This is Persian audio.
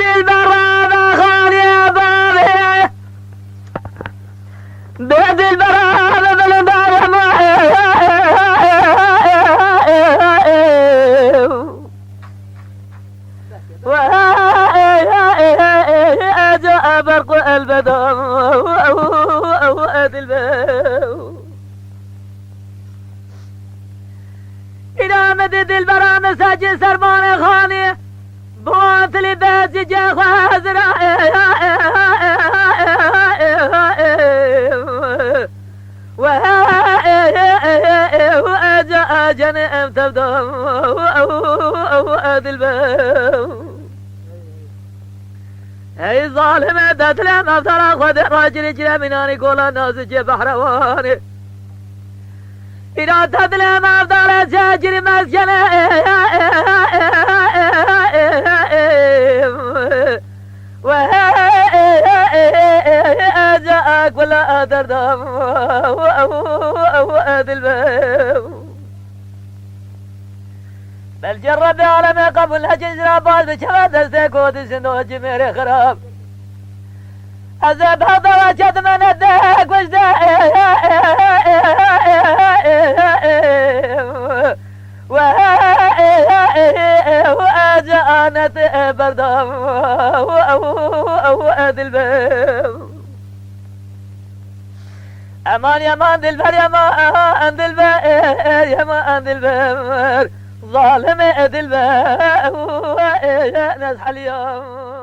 البرامة خالي بابي بيت البرامة بالبرامة جاء برق البدر وأد الباب إلى مدد البرامة ساجي سرمان خاني بوانت لباس جا خازرا وأجا جنم تبدو وأد الباب اي ظالم تتلم افترى خذ راجل جرى مناني قول الناس جي بحرواني إذا تتلم افترى ساجري مسجنة وجاءك ولا تردم وأد الباب بل جرب عالم قبل هجر باز بشبات استيقوت سنوج ميري خراب أزب هضا وشد من الدهك وجده وأجانت بردام وأد الباب أمان يمان دلبر يمان دلبر يمان دلبر ظالم دلبر نزح اليوم